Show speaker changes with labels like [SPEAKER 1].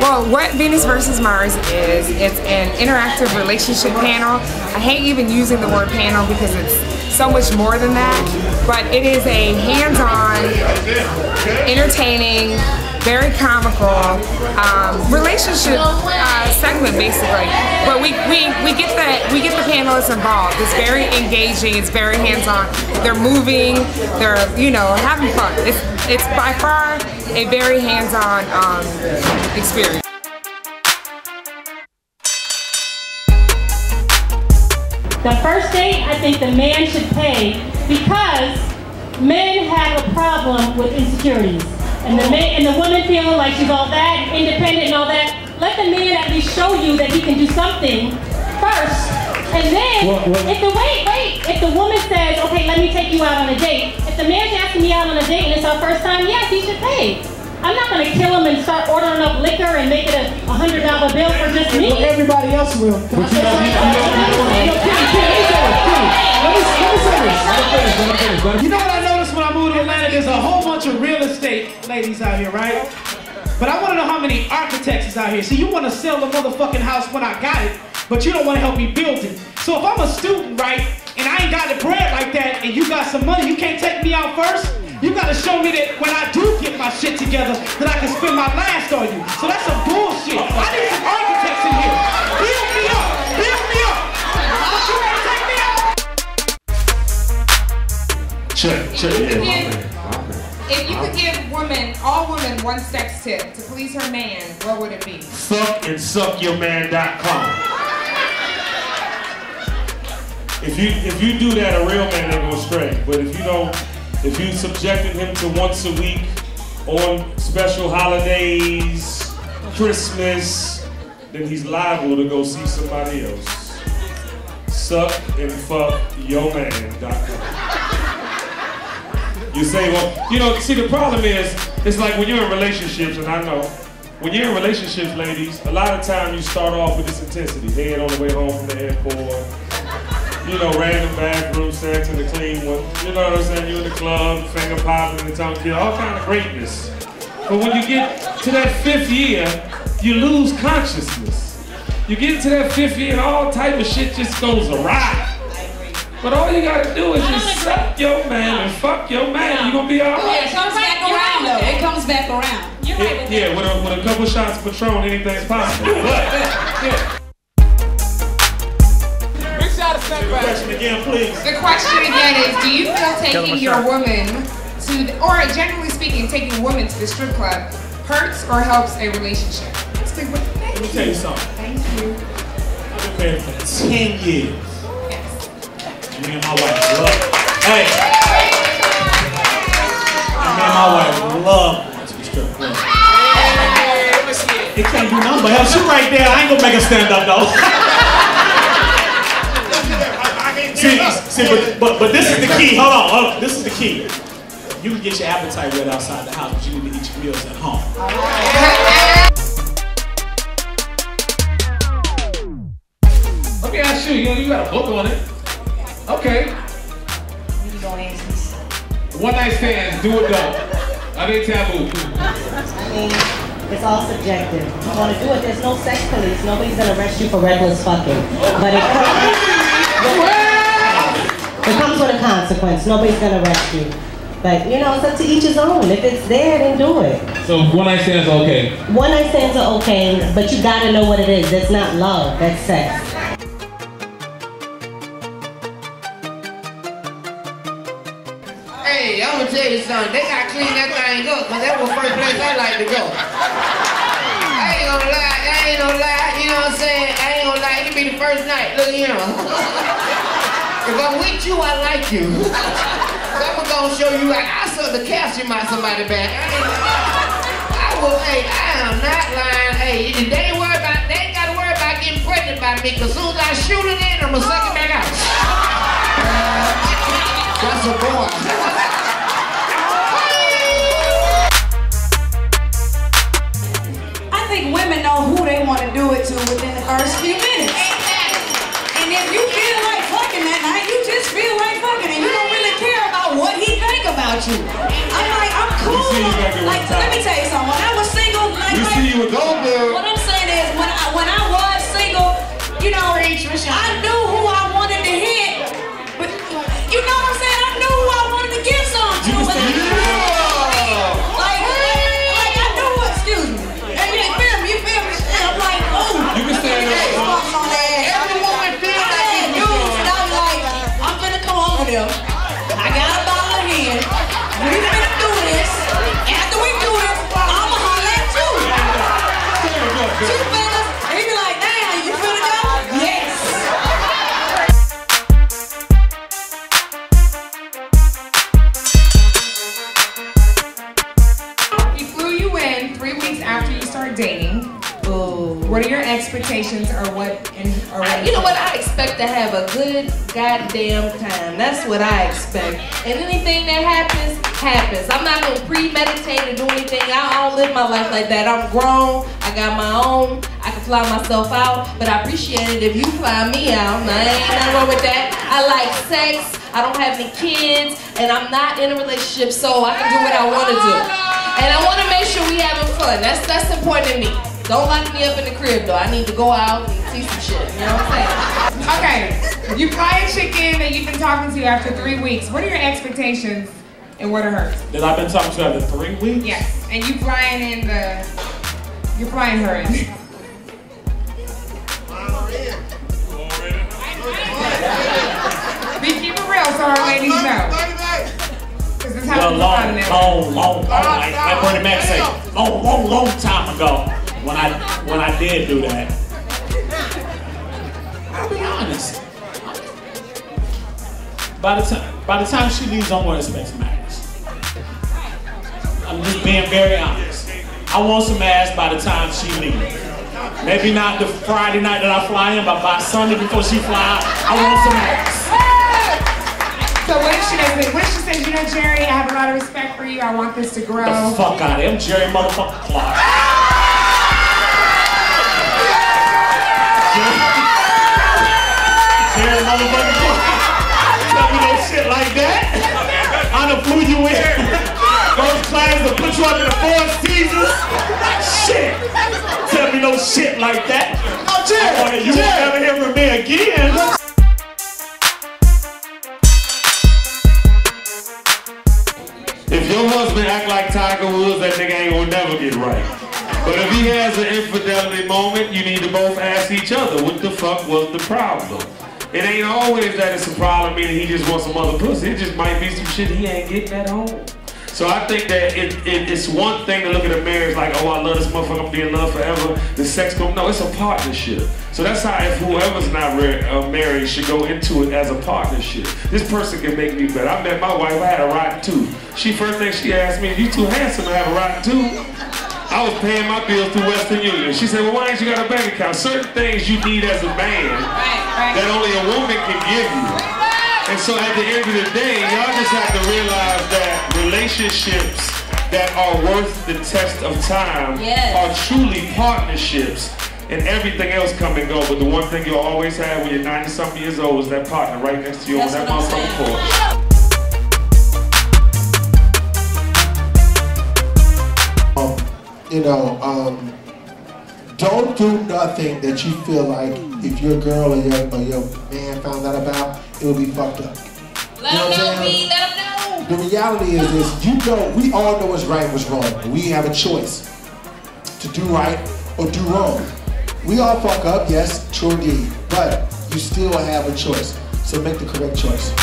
[SPEAKER 1] Well, what Venus versus Mars is, it's an interactive relationship panel. I hate even using the word panel because it's so much more than that, but it is a hands-on, entertaining, very comical relationship segment, basically. But we get the panelists involved. It's very engaging. It's very hands-on. They're moving. They're having fun. It's by far a very hands-on experience.
[SPEAKER 2] The first date, I think the man should pay because men have a problem with insecurities. And the woman feeling like she's all that, independent and all that. Let the man at least show you that he can do something first. And then, if the woman says, okay, let me take you out on a date. If the man's asking me out on a date and it's our first time, yes, he should pay. I'm not going to kill him and start ordering up liquor and make it a $100 bill for just me.
[SPEAKER 3] Well, everybody else will. You know what I noticed when I moved to Atlanta? There's a whole bunch of real estate ladies out here, right? But I want to know how many architects is out here. See, you want to sell the motherfucking house when I got it, but you don't want to help me build it. So if I'm a student, right, and I ain't got the bread like that, and you got some money, you can't take me out first? You gotta show me that when I do get my shit together, that I can spend my last on you. So that's some bullshit. I need some architects in here. Build me up. Build me up. But you ain't take me out.
[SPEAKER 1] If you could give all women one sex tip to please her man, what would it be?
[SPEAKER 4] Fuck and suckyourman.com. If you do that, a real man ain't gonna stray. But if you subjected him to once a week on special holidays, Christmas, then he's liable to go see somebody else. Suck and fuck your man.com. You say, well, see, the problem is, it's like when you're in relationships, and I know, when you're in relationships, ladies, a lot of times you start off with this intensity. Head on the way home from the airport, random bathroom sex in the clean one. You know what I'm saying? You in the club, finger popping, the tongue kill, all kind of greatness. But when you get to that 5th year, you lose consciousness. You get to that 5th year and all type of shit just goes awry. But all you gotta do is just suck your man and fuck your man. You gonna be all right.
[SPEAKER 5] It comes back around though. It comes back around. You're right with that.
[SPEAKER 4] Yeah, with a couple shots of Patron, anything's possible. But, yeah. The question again, please.
[SPEAKER 1] The question again is, do you feel taking your woman to, or generally speaking, taking a woman to the strip club hurts or helps a relationship?
[SPEAKER 4] Let me tell you something.
[SPEAKER 1] Thank you.
[SPEAKER 4] I've been married for 10 years.
[SPEAKER 1] Yes.
[SPEAKER 4] Me and my wife love. Hey. Me and my wife love going to the strip club. It can't do nothing but help. She right there. I ain't gonna make her stand up though. See, but this is the key. Hold on. This is the key. You can get your appetite wet outside the house, but you need to eat your meals at home.
[SPEAKER 3] Okay, I shoot. You got a book on it. Okay. One night stands, do or don't. Are they taboo?
[SPEAKER 6] I mean, it's all subjective. You want to do it, there's no sex police. Nobody's going to arrest you for reckless fucking. But it comes with a consequence. Nobody's going to arrest you. But, it's up to each his own. If it's there, then do it.
[SPEAKER 3] So one night stands are okay?
[SPEAKER 6] One night stands are okay, but you got to know what it is. That's not love. That's sex.
[SPEAKER 7] Hey, I'm gonna tell you something. They gotta clean that thing up, cause that was the first place I like to go. I ain't gonna lie, you know what I'm saying? I ain't gonna lie, it be the first night. Look here. If I'm with you, I like you. I'm gonna show you like I suck the calcium out somebody's back. I am not lying. Hey, they ain't gotta worry about getting pregnant by me, cause as soon as I shoot it in, I'm gonna suck it back out. That's a boy.
[SPEAKER 5] I think women know who they want to do it to within the first few minutes. And if you feel like fucking that night, you just feel like fucking and you don't really care about what he think about you. I'm like, I'm cool. Like, let me tell you something. When I was single, like,
[SPEAKER 4] we see you with
[SPEAKER 5] when I knew who I wanted to hit, but you know what I'm saying? I knew who I wanted to give some to. But like I knew what, excuse me. And you feel me? And I'm like, ooh. You can stand up. Every woman feels like dudes, and I'm like, I'm finna come over there. I got a bottle of hand. We finna do this. After we do this, I'ma holler at you. Two fellas, and he be like, damn, you finna go? Yes.
[SPEAKER 1] He flew you in 3 weeks after you started dating. Ooh. What are your expectations, or what?
[SPEAKER 8] You know what? I expect to have a good goddamn time. That's what I expect. And anything that happens, happens. I'm not gonna premeditate or do anything. I don't live my life like that. I'm grown. I got my own. I can fly myself out. But I appreciate it if you fly me out. Nah, ain't nothing wrong with that. I like sex. I don't have any kids, and I'm not in a relationship, so I can do what I want to do. And I want to make sure we having fun. That's important to me. Don't lock me up in the crib though. I need to go out and see some shit. You know what I'm saying?
[SPEAKER 1] Okay, you fly a chick in that you've been talking to after 3 weeks. What are your expectations and what are hers?
[SPEAKER 4] That I've been talking to after 3 weeks?
[SPEAKER 1] Yes, and you're flying her in. Be keep it real so our ladies know. Cause this happens
[SPEAKER 4] like Bernie Mac say, long time ago. When I did do that, I'll be honest. By the time she leaves, I'm gonna expect some ass. I'm just being very honest. I want some ass by the time she leaves. Maybe not the Friday night that I fly in, but by Sunday before she fly out, I want some ass.
[SPEAKER 1] So what if she does? What if she says, you know, Jerry, I have a lot of respect for you. I want this to grow.
[SPEAKER 4] The fuck out of here. I'm Jerry motherfucking Clark. Jerry motherfucking Clark. Tell me no shit like that. I done flew you in. First class to put you up in the 4 seasons. Shit. Tell me no shit like that. Oh, Jerry. You won't never hear from me again. If your husband act like Tiger Woods, that nigga ain't gonna never get right. But if he has an infidelity moment, you need to both ask each other, what the fuck was the problem? It ain't always that it's a problem, meaning he just wants some other pussy. It just might be some shit he ain't getting at home. So I think that it's one thing to look at a marriage like, oh, I love this motherfucker, I'm gonna be in love forever. The sex don't, no, it's a partnership. So that's how, if whoever's not married should go into it as a partnership. This person can make me better. I met my wife, I had a rotten tooth. First thing she asked me, you too handsome to have a rotten tooth? I was paying my bills through Western Union. She said, well, why ain't you got a bank account? Certain things you need as a man that only a woman can give you. And so at the end of the day, y'all just have to realize that relationships that are worth the test of time are truly partnerships, and everything else come and go. But the one thing you'll always have when you're 90-something years old is that partner right next to you on that motherfucking porch.
[SPEAKER 9] Don't do nothing that you feel like if your girl or your man found out about, it would be fucked up.
[SPEAKER 8] Let them know, B. Let them know.
[SPEAKER 9] The reality is we all know what's right and what's wrong. We have a choice to do right or do wrong. We all fuck up, yes, true indeed, but you still have a choice. So make the correct choice.